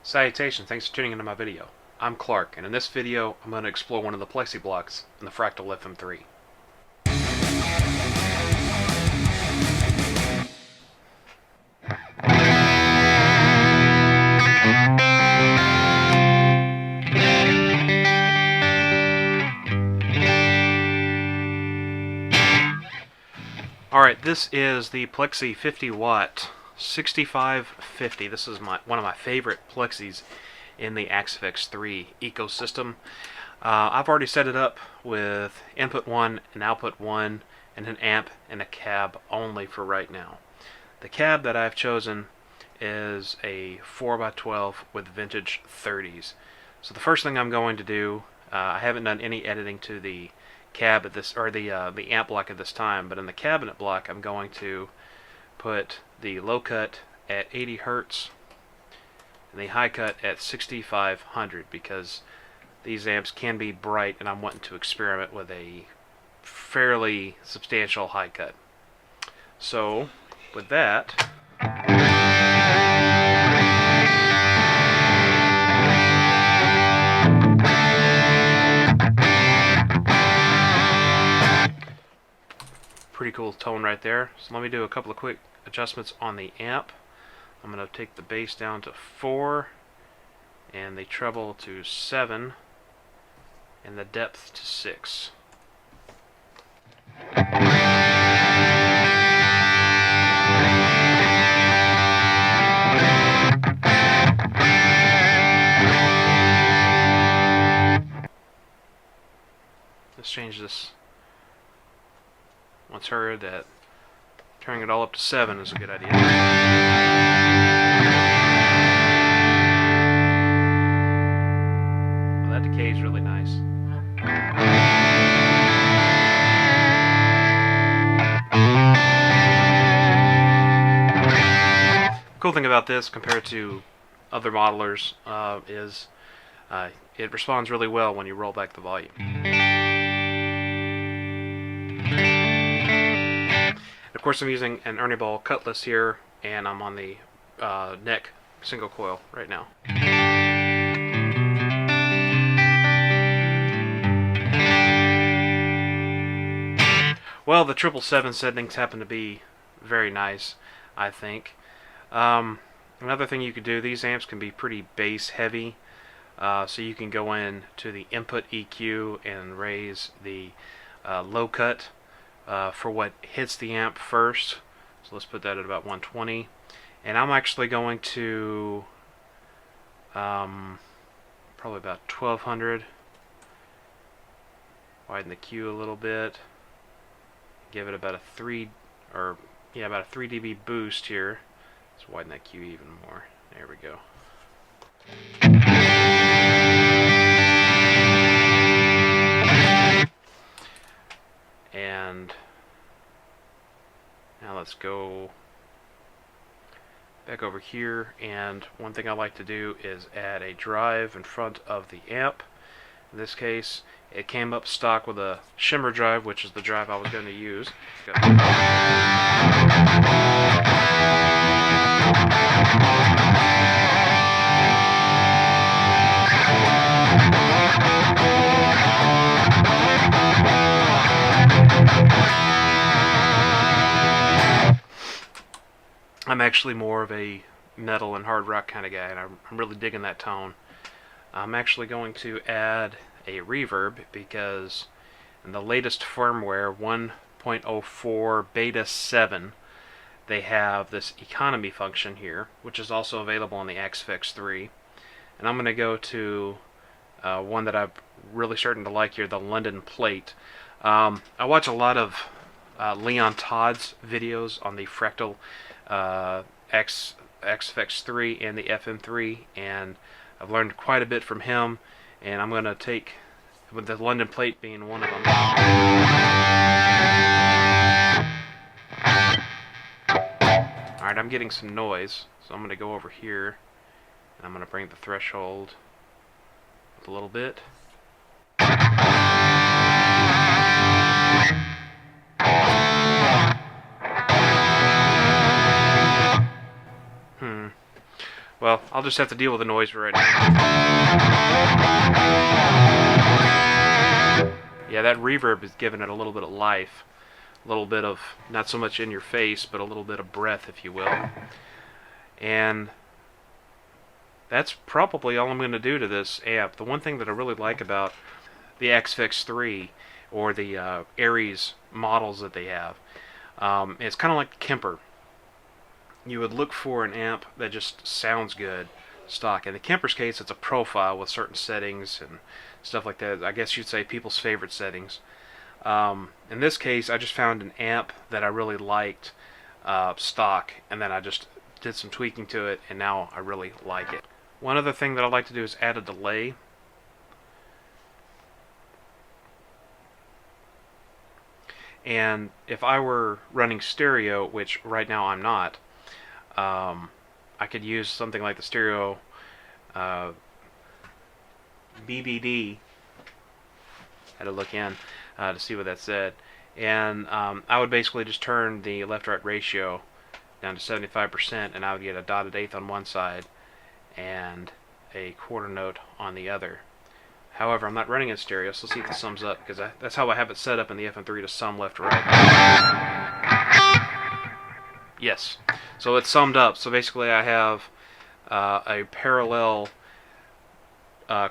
Salutations, thanks for tuning into my video. I'm Clark, and in this video I'm going to explore one of the Plexi blocks in the Fractal FM3. Alright, this is the Plexi 50 watt 6550. This is one of my favorite Plexis in the FM3 ecosystem. I've already set it up with input 1 and output 1 and an amp and a cab only for right now. The cab that I've chosen is a 4x12 with vintage 30s. So the first thing I'm going to do, I haven't done any editing to the cab at this, or the amp block at this time, but in the cabinet block I'm going to put the low cut at 80 Hertz and the high cut at 6500 because these amps can be bright and I'm wanting to experiment with a fairly substantial high cut. So with that, pretty cool tone right there. So let me do a couple of quick adjustments on the amp. I'm going to take the bass down to 4 and the treble to 7 and the depth to 6. Let's change this. Once heard that turning it all up to 7 is a good idea. Well, that decay is really nice. Cool thing about this compared to other modelers is it responds really well when you roll back the volume. Of course, I'm using an Ernie Ball cutlass here, and I'm on the neck single coil right now. Well, the 777 settings happen to be very nice, I think. Another thing you could do, these amps can be pretty bass heavy, so you can go in to the input EQ and raise the low cut for what hits the amp first. So let's put that at about 120. And I'm actually going to probably about 1200. Widen the Q a little bit. Give it about a 3 dB boost here. Let's widen that Q even more. There we go. And now let's go back over here, and one thing I like to do is add a drive in front of the amp. In this case, it came up stock with a shimmer drive, which is the drive I was going to use. I'm actually more of a metal and hard rock kind of guy, and I'm really digging that tone. I'm actually going to add a reverb because in the latest firmware 1.04 beta 7 they have this economy function here, which is also available on the FM3. And I'm going to go to one that I'm really starting to like here, the London Plate. I watch a lot of Leon Todd's videos on the Fractal FM3 and the FM3, and I've learned quite a bit from him, and I'm going to take, with the London Plate being one of them. Alright, I'm getting some noise, so I'm going to go over here, and I'm going to bring the threshold up a little bit. Well, So I'll just have to deal with the noise for right now. Yeah, that reverb is giving it a little bit of life. A little bit of, not so much in your face, but a little bit of breath, if you will. And that's probably all I'm going to do to this amp. The one thing that I really like about the XFX3 or the Aries models that they have, it's kind of like the Kemper. You would look for an amp that just sounds good stock. In the Kemper's case, it's a profile with certain settings and stuff like that. I guess you'd say people's favorite settings. In this case, I just found an amp that I really liked stock, and then I just did some tweaking to it, and now I really like it. One other thing that I like to do is add a delay. And if I were running stereo, which right now I'm not, I could use something like the stereo BBD. Had to look in to see what that said. And I would basically just turn the left-right ratio down to 75%, and I would get a dotted eighth on one side and a quarter note on the other. However, I'm not running in stereo, so let's see if this sums up, because that's how I have it set up in the FM3 to sum left to right. Yes, so it's summed up. So basically I have a parallel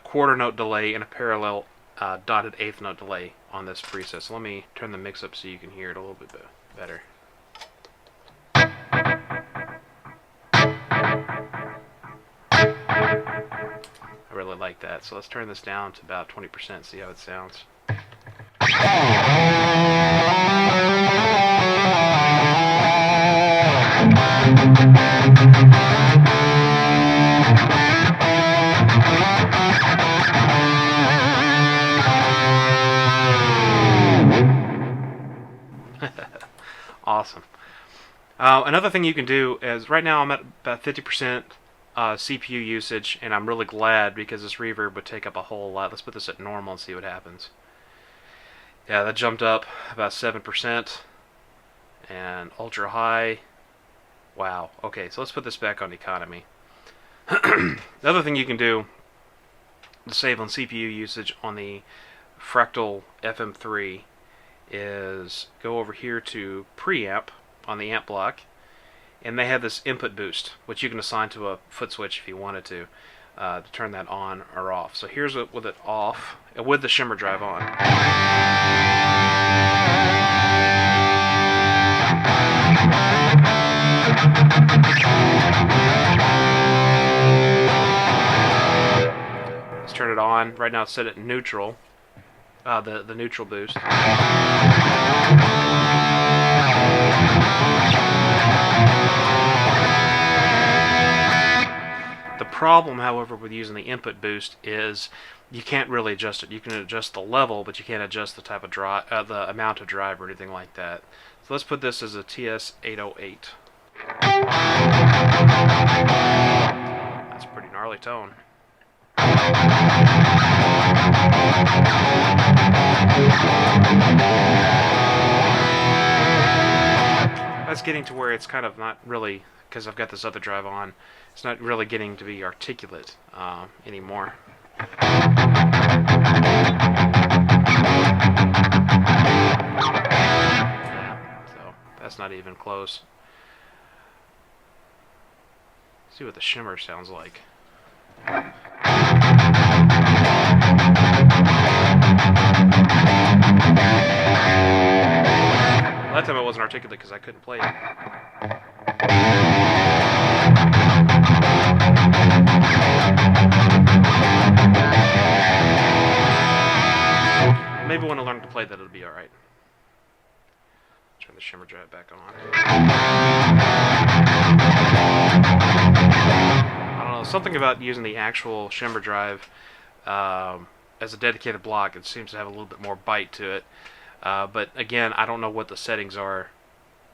quarter note delay and a parallel dotted eighth note delay on this preset. So let me turn the mix up so you can hear it a little bit better. I really like that. So let's turn this down to about 20%, see how it sounds. Awesome. Another thing you can do is, right now I'm at about 50% CPU usage, and I'm really glad because this reverb would take up a whole lot. Let's put this at normal and see what happens. Yeah, that jumped up about 7%, and ultra high. Wow. Okay, so let's put this back on economy. The other thing you can do to save on CPU usage on the Fractal FM3 is go over here to preamp on the amp block, and they have this input boost, which you can assign to a foot switch if you wanted to turn that on or off. So here's it with it off, with the shimmer drive on. Let's turn it on. Right now it's set at neutral, the neutral boost. The problem, however, with using the input boost is you can't really adjust it. You can adjust the level, but you can't adjust the type of drive, the amount of drive or anything like that. So let's put this as a TS808. That's a pretty gnarly tone. That's getting to where it's kind of not really, because I've got this other drive on, it's not really getting to be articulate anymore. Yeah, so that's not even close. Let's see what the shimmer sounds like. That time it wasn't articulate because I couldn't play it. Maybe when I learn to play that, it'll be alright. Turn the shimmer drive back on. I don't know, something about using the actual shimmer drive as a dedicated block, it seems to have a little bit more bite to it. But again, I don't know what the settings are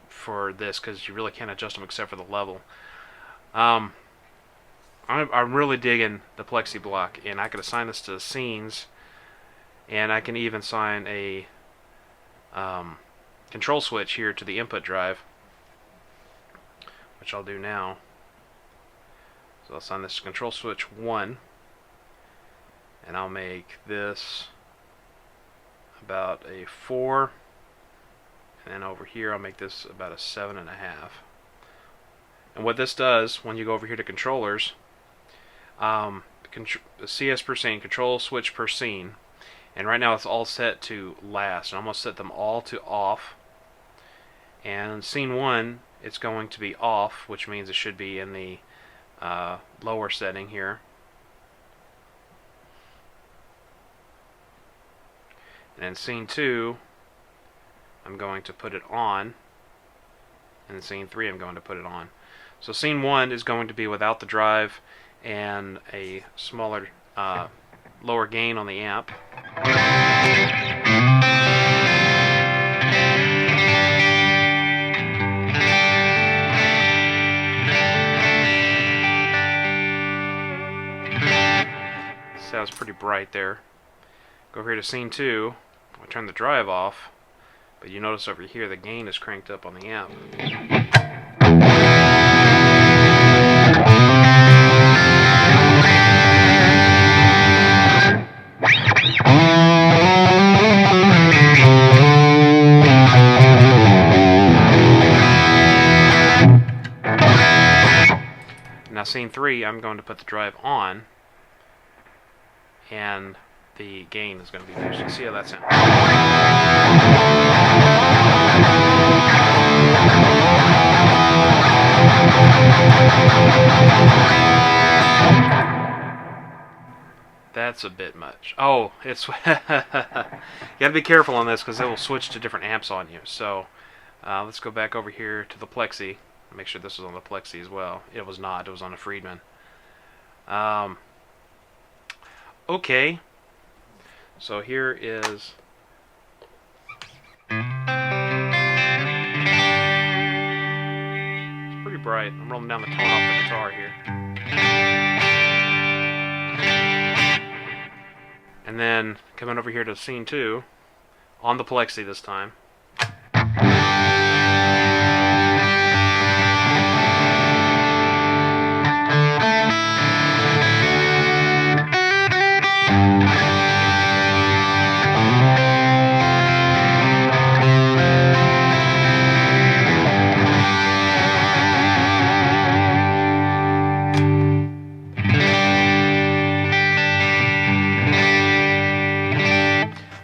for this because you really can't adjust them except for the level. I'm really digging the Plexi block, and I could assign this to scenes, and I can even assign a control switch here to the input drive, which I'll do now. So So I'll assign this to control switch 1, and I'll make this about a 4, and then over here I'll make this about a 7.5. And what this does, when you go over here to controllers, CS per scene, control switch per scene, and right now it's all set to last, and I'm going to set them all to off. And scene 1, it's going to be off, which means it should be in the lower setting here. And in scene 2, I'm going to put it on, and in scene 3 I'm going to put it on. So scene 1 is going to be without the drive and a smaller, lower gain on the amp. Sounds pretty bright there. Go over here to scene 2. I'll turn the drive off, but you notice over here the gain is cranked up on the amp. Now scene 3, I'm going to put the drive on, and the gain is going to be boosted. See how that sounds? That's a bit much. Oh, it's you gotta be careful on this because it will switch to different amps on you. So let's go back over here to the Plexi. Make sure this was on the Plexi as well. It was not. It was on a Friedman. Okay. So here is it's pretty bright. I'm rolling down the tone off the guitar here. And then coming over here to scene 2 on the Plexi this time.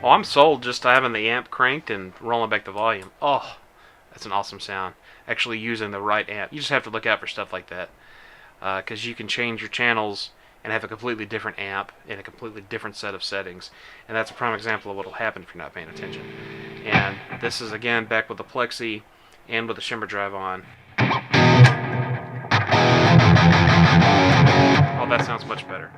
Oh, I'm sold just to having the amp cranked and rolling back the volume. Oh, that's an awesome sound. Actually using the right amp. You just have to look out for stuff like that. Because you can change your channels and have a completely different amp in a completely different set of settings. And that's a prime example of what will happen if you're not paying attention. And this is again back with the Plexi and with the shimmer drive on. Oh, that sounds much better.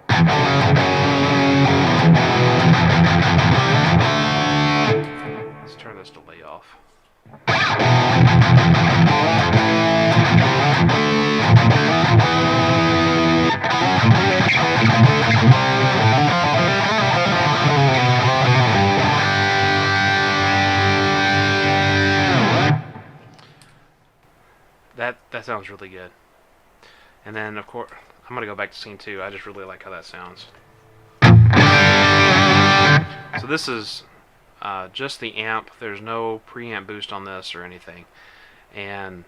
Let's turn this delay off. That sounds really good. And then of course I'm gonna go back to scene 2. I just really like how that sounds. So this is just the amp. There's no preamp boost on this or anything, and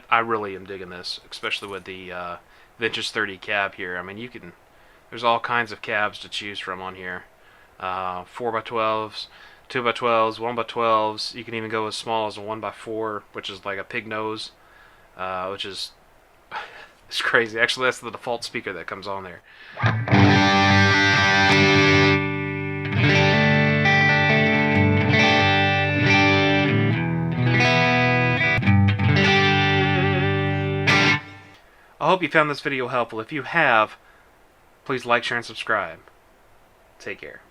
I really am digging this, especially with the Vintage 30 cab here. I mean, there's all kinds of cabs to choose from on here. 4x12s, 2x12s, 1x12s. You can even go as small as a 1x4, which is like a pig nose, which is it's crazy. Actually, that's the default speaker that comes on there. I hope you found this video helpful. If you have, please like, share, and subscribe. Take care.